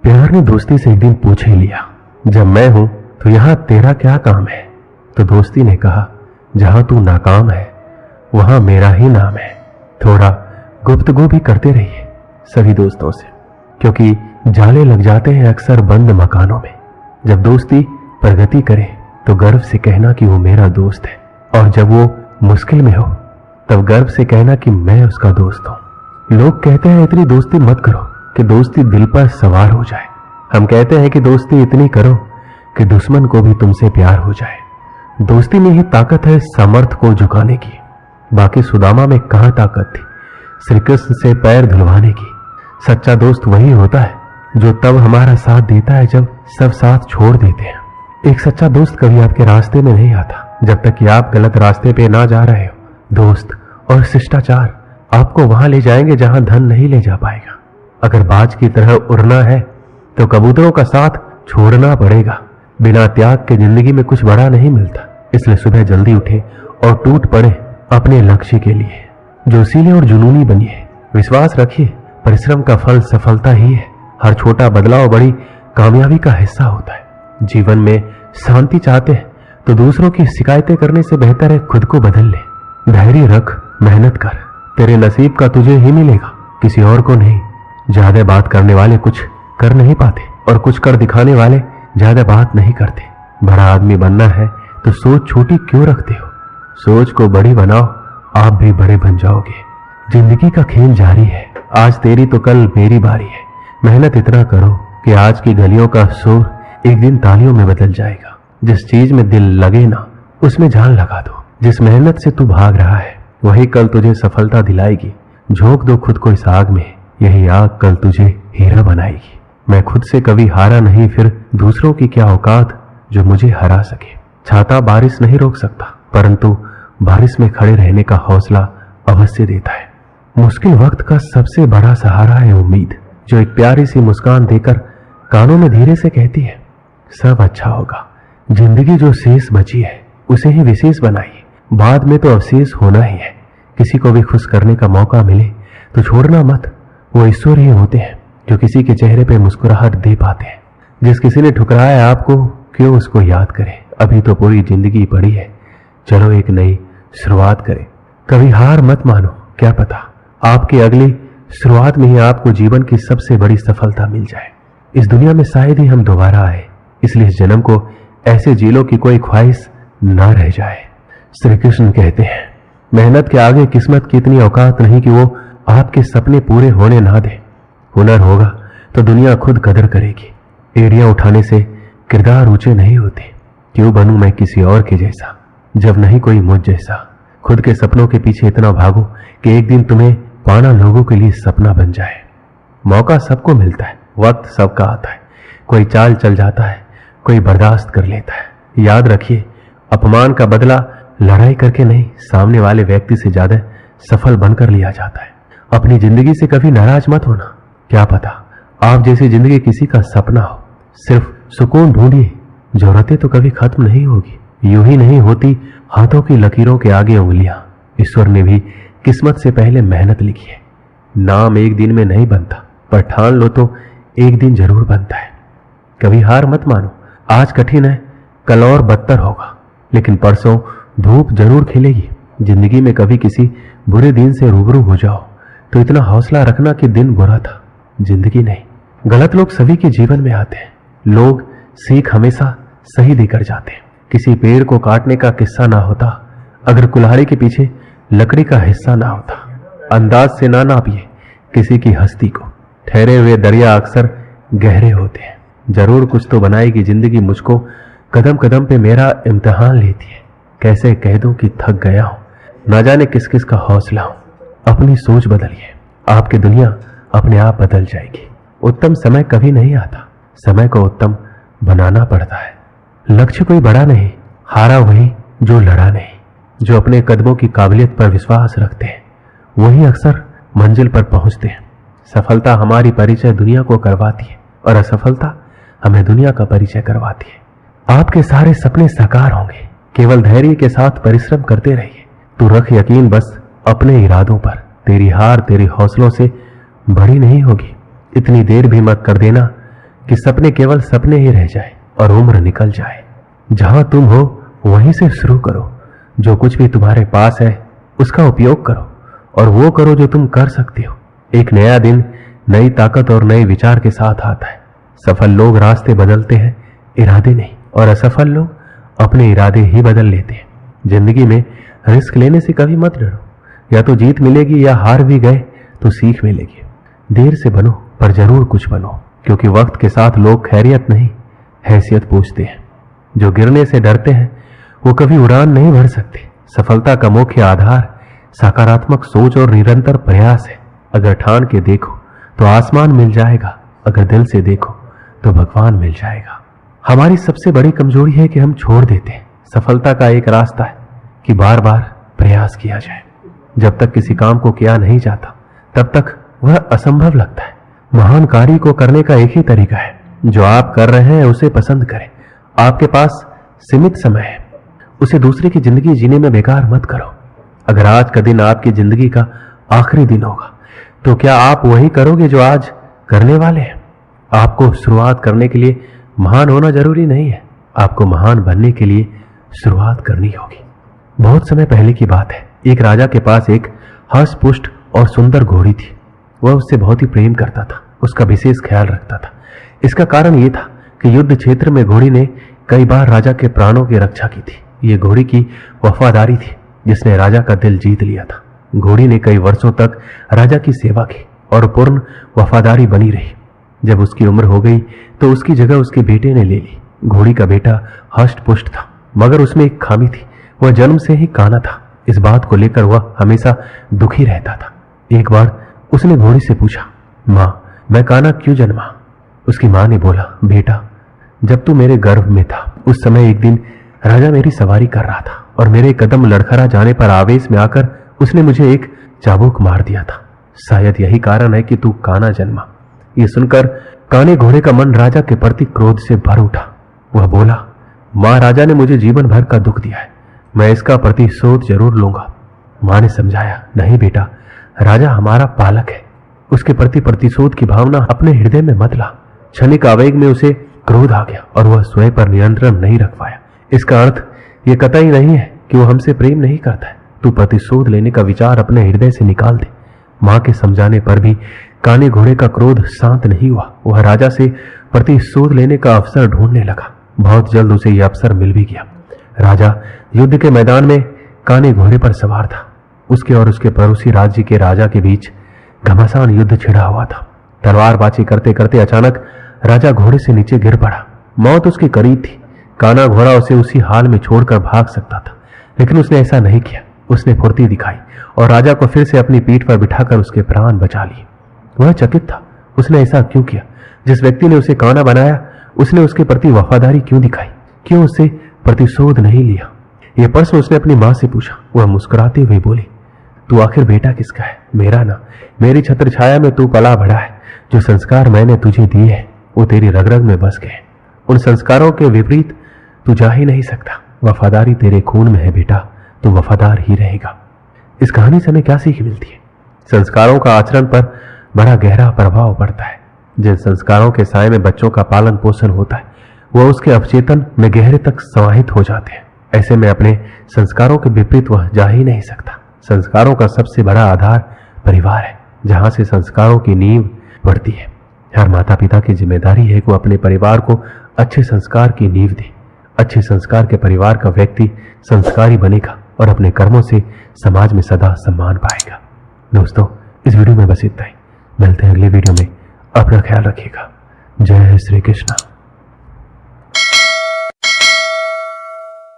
प्यार ने दोस्ती से एक दिन पूछ ही लिया, जब मैं हूं तो यहां तेरा क्या काम है? तो दोस्ती ने कहा, जहां तू नाकाम है वहां मेरा ही नाम है। थोड़ा गुफ्तगू भी करते रहिए सभी दोस्तों से, क्योंकि जाले लग जाते हैं अक्सर बंद मकानों में। जब दोस्ती प्रगति करे तो गर्व से कहना कि वो मेरा दोस्त है, और जब वो मुश्किल में हो तब गर्व से कहना कि मैं उसका दोस्त हूं। लोग कहते हैं इतनी दोस्ती मत करो कि दोस्ती दिल पर सवार हो जाए। हम कहते हैं कि दोस्ती इतनी करो कि दुश्मन को भी तुमसे प्यार हो जाए। दोस्ती में ही ताकत है सामर्थ को झुकाने की। बाकी सुदामा में कहां ताकत थी श्री कृष्ण से पैर धुलवाने की। सच्चा दोस्त वही होता है जो तब हमारा साथ देता है जब सब साथ छोड़ देते हैं। एक सच्चा दोस्त कभी आपके रास्ते में नहीं आता जब तक कि आप गलत रास्ते पे ना जा रहे हो। दोस्त और शिष्टाचार आपको वहां ले जाएंगे जहां धन नहीं ले जा पाएगा। अगर बाज की तरह उड़ना है तो कबूतरों का साथ छोड़ना पड़ेगा। बिना त्याग के जिंदगी में कुछ बड़ा नहीं मिलता। इसलिए सुबह जल्दी उठे और टूट पड़े अपने लक्ष्य के लिए। जोशीले और जुनूनी बनिए। विश्वास रखिए, परिश्रम का फल सफलता ही है। हर छोटा बदलाव बड़ी कामयाबी का हिस्सा होता है। जीवन में शांति चाहते हैं तो दूसरों की शिकायतें करने से बेहतर है खुद को बदल ले। धैर्य रख, मेहनत कर, तेरे नसीब का तुझे ही मिलेगा, किसी और को नहीं। ज्यादा बात करने वाले कुछ कर नहीं पाते और कुछ कर दिखाने वाले ज्यादा बात नहीं करते। बड़ा आदमी बनना है तो सोच छोटी क्यों रखते हो? सोच को बड़ी बनाओ, आप भी बड़े बन जाओगे। जिंदगी का खेल जारी है, आज तेरी तो कल मेरी बारी है। मेहनत इतना करो कि आज की गलियों का शोर एक दिन तालियों में बदल जाएगा। जिस चीज में दिल लगे ना उसमें जान लगा दो। जिस मेहनत से तू भाग रहा है वही कल तुझे सफलता दिलाएगी। झोंक दो खुद को इस आग में, यही आग कल तुझे हीरा बनाएगी। मैं खुद से कभी हारा नहीं, फिर दूसरों की क्या औकात जो मुझे हरा सके। छाता बारिश नहीं रोक सकता, परंतु बारिश में खड़े रहने का हौसला अवश्य देता है। मुश्किल वक्त का सबसे बड़ा सहारा है उम्मीद, जो एक प्यारी सी मुस्कान देकर कानों में धीरे से कहती है, सब अच्छा होगा। जिंदगी जो शेष बची है उसे ही विशेष बनाइए, बाद में तो अवशेष होना ही है। किसी को भी खुश करने का मौका मिले तो छोड़ना मत। वो ईश्वर ही होते हैं जो किसी के चेहरे पे मुस्कुराहट दे पाते हैं। जिस किसी ने ठुकराया आपको, क्यों उसको याद करें? अभी तो पूरी जिंदगी पड़ी है, चलो एक नई शुरुआत करें। कभी हार मत मानो, क्या पता आपकी अगली शुरुआत में ही आपको जीवन की सबसे बड़ी सफलता मिल जाए। इस दुनिया में शायद ही हम दोबारा आए, इसलिए इस जन्म को ऐसे जी लो कि कोई ख्वाहिश ना रह जाए। श्री कृष्ण कहते हैं, मेहनत के आगे किस्मत की इतनी औकात नहीं कि वो आपके सपने पूरे होने ना दे। हुनर होगा तो दुनिया खुद कदर करेगी। एड़ियां उठाने से किरदार ऊंचे नहीं होते। क्यों बनूं मैं किसी और के जैसा जब नहीं कोई मुझ जैसा। खुद के सपनों के पीछे इतना भागो कि एक दिन तुम्हें पाना लोगों के लिए सपना बन जाए। मौका सबको मिलता है, वक्त सबका आता है। कोई चाल चल जाता है, कोई बर्दाश्त कर लेता है। याद रखिए, अपमान का बदला लड़ाई करके नहीं, सामने वाले व्यक्ति से ज्यादा सफल बनकर लिया जाता है। अपनी जिंदगी से कभी नाराज मत होना, क्या पता आप जैसी जिंदगी किसी का सपना हो। सिर्फ सुकून ढूंढिए, जरूरतें तो कभी खत्म नहीं होगी। यूं ही नहीं होती हाथों की लकीरों के आगे उंगलियां। ईश्वर ने भी किस्मत से पहले मेहनत लिखी है। नाम एक दिन में नहीं बनता, पर ठान लो तो एक दिन जरूर बनता है। कभी हार मत मानो, आज कठिन है कल और बदतर होगा, लेकिन परसों धूप जरूर खिलेगी। जिंदगी में कभी किसी बुरे दिन से रूबरू हो जाओ तो इतना हौसला रखना कि दिन बुरा था, जिंदगी नहीं। गलत लोग सभी के जीवन में आते हैं। लोग सीख हमेशा सही देकर जाते हैं। किसी पेड़ को काटने का किस्सा ना होता अगर कुल्हाड़ी के पीछे लकड़ी का हिस्सा ना होता। अंदाज से ना नापिए किसी की हस्ती को। ठहरे हुए दरिया अक्सर गहरे होते हैं। जरूर कुछ तो बनाएगी जिंदगी मुझको, कदम कदम पे मेरा इम्तिहान लेती है। कैसे कह दूं कि थक गया हूं, ना जाने किस किस का हौसला हूं। अपनी सोच बदलिए, आपकी दुनिया अपने आप बदल जाएगी। उत्तम समय कभी नहीं आता, समय को उत्तम बनाना पड़ता है। लक्ष्य कोई बड़ा नहीं, हारा वही जो लड़ा नहीं। जो अपने कदमों की काबिलियत पर विश्वास रखते हैं वही अक्सर मंजिल पर पहुंचते हैं। सफलता हमारी परिचय दुनिया को करवाती है और असफलता हमें दुनिया का परिचय करवाती है। आपके सारे सपने साकार होंगे, केवल धैर्य के साथ परिश्रम करते रहिए। तू रख यकीन बस अपने इरादों पर। तेरी हार तेरे हौसलों से बड़ी नहीं होगी। इतनी देर भी मत कर देना कि सपने केवल सपने ही रह जाए और उम्र निकल जाए। जहां तुम हो वहीं से शुरू करो। जो कुछ भी तुम्हारे पास है उसका उपयोग करो और वो करो जो तुम कर सकते हो। एक नया दिन नई ताकत और नए विचार के साथ आता है। सफल लोग रास्ते बदलते हैं, इरादे नहीं, और असफल लोग अपने इरादे ही बदल लेते हैं। जिंदगी में रिस्क लेने से कभी मत डरो। या तो जीत मिलेगी या हार भी गए तो सीख मिलेगी। देर से बनो पर जरूर कुछ बनो, क्योंकि वक्त के साथ लोग खैरियत नहीं हैसियत पूछते हैं। जो गिरने से डरते हैं वो कभी उड़ान नहीं भर सकते। सफलता का मुख्य आधार सकारात्मक सोच और निरंतर प्रयास है। अगर ठान के देखो तो आसमान मिल जाएगा, अगर दिल से देखो तो भगवान मिल जाएगा। हमारी सबसे बड़ी कमजोरी है कि हम छोड़ देते हैं। सफलता का एक रास्ता है कि बार बार प्रयास किया जाए। जब तक किसी काम को किया नहीं जाता तब तक वह असंभव लगता है। महान कार्य को करने का एक ही तरीका है, जो आप कर रहे हैं उसे पसंद करें। आपके पास सीमित समय है, उसे दूसरे की जिंदगी जीने में बेकार मत करो। अगर आज का दिन आपकी जिंदगी का आखिरी दिन होगा तो क्या आप वही करोगे जो आज करने वाले हैं? आपको शुरुआत करने के लिए महान होना जरूरी नहीं है, आपको महान बनने के लिए शुरुआत करनी होगी। बहुत समय पहले की बात है। एक राजा के पास एक हष्ट-पुष्ट और सुंदर घोड़ी थी। वह उससे बहुत ही प्रेम करता था, उसका विशेष ख्याल रखता था। इसका कारण यह था कि युद्ध क्षेत्र में घोड़ी ने कई बार राजा के प्राणों की रक्षा की थी। यह घोड़ी की वफादारी थी जिसने राजा का दिल जीत लिया था। घोड़ी ने कई वर्षों तक राजा की सेवा की और पूर्ण वफादारी बनी रही। जब उसकी उम्र हो गई तो उसकी जगह उसके बेटे ने ले ली। घोड़ी का बेटा हष्ट-पुष्ट था, मगर उसमें एक खामी थी, वह जन्म से ही काना था। इस बात को लेकर वह हमेशा दुखी रहता था। एक बार उसने घोड़ी से पूछा, मां, मैं काना क्यों जन्मा? उसकी मां ने बोला, बेटा, जब तू मेरे गर्भ में था उस समय एक दिन राजा मेरी सवारी कर रहा था और मेरे कदम लड़खड़ा जाने पर आवेश में आकर उसने मुझे एक चाबुक मार दिया था। शायद यही कारण है कि तू काना जन्मा। यह सुनकर काने घोड़े का मन राजा के प्रति क्रोध से भर उठा। वह बोला, मां, राजा ने मुझे जीवन भर का दुख दिया है, मैं इसका प्रतिशोध जरूर लूंगा। मां ने समझाया, नहीं बेटा, राजा हमारा पालक है, उसके प्रति प्रतिशोध की भावना अपने हृदय में मत ला। क्षणिक आवेग में उसे क्रोध आ गया और वह स्वयं पर नियंत्रण नहीं रख पाया। इसका अर्थ यह कतई नहीं है कि वह हमसे प्रेम नहीं करता है। तू प्रतिशोध लेने का विचार अपने हृदय से निकाल दे। मां के समझाने पर भी काने घोड़े का क्रोध शांत नहीं हुआ। वह राजा से प्रतिशोध लेने का अवसर ढूंढने लगा। बहुत जल्द उसे यह अवसर मिल भी गया। राजा युद्ध के मैदान में काने घोड़े पर सवार था। उसके और उसके पड़ोसी राज्य के राजा के बीच घमासान युद्ध छिड़ा हुआ था। तलवारबाजी करते करते अचानक राजा घोड़े से नीचे गिर पड़ा। मौत उसके करीब थी। काना घोड़ा उसे उसी हाल में छोड़कर भाग सकता था, लेकिन उसने ऐसा नहीं किया। उसने फुर्ती दिखाई और राजा को फिर से अपनी पीठ पर बिठाकर उसके प्राण बचा लिए। वह चकित था, उसने ऐसा क्यों किया? जिस व्यक्ति ने उसे काना बनाया उसने उसके प्रति वफादारी क्यों दिखाई? क्यों उससे प्रतिशोध नहीं लिया? यह प्रश्न उसने अपनी मां से पूछा। वह मुस्कुराते हुए बोली, तू आखिर बेटा किसका है? मेरा ना। मेरी छत्र छाया में तू पला बढ़ा है। जो संस्कार मैंने तुझे दिए हैं वो तेरी रग रग में बस गए। उन संस्कारों के विपरीत तू जा ही नहीं सकता। वफादारी तेरे खून में है बेटा, तू वफादार ही रहेगा। इस कहानी से हमें क्या सीख मिलती है? संस्कारों का आचरण पर बड़ा गहरा प्रभाव पड़ता है। जिन संस्कारों के साए में बच्चों का पालन पोषण होता है वह उसके अवचेतन में गहरे तक समाहित हो जाते हैं। ऐसे में अपने संस्कारों के विपरीत वह जा ही नहीं सकता। संस्कारों का सबसे बड़ा आधार परिवार है, जहां से संस्कारों की नींव बढ़ती है। हर माता पिता की जिम्मेदारी है कि वो अपने परिवार को अच्छे संस्कार की नींव दे। अच्छे संस्कार के परिवार का व्यक्ति संस्कारी बनेगा और अपने कर्मों से समाज में सदा सम्मान पाएगा। दोस्तों, इस वीडियो में बस इतना ही। मिलते हैं अगले वीडियो में। अपना ख्याल रखिएगा। जय श्री कृष्ण।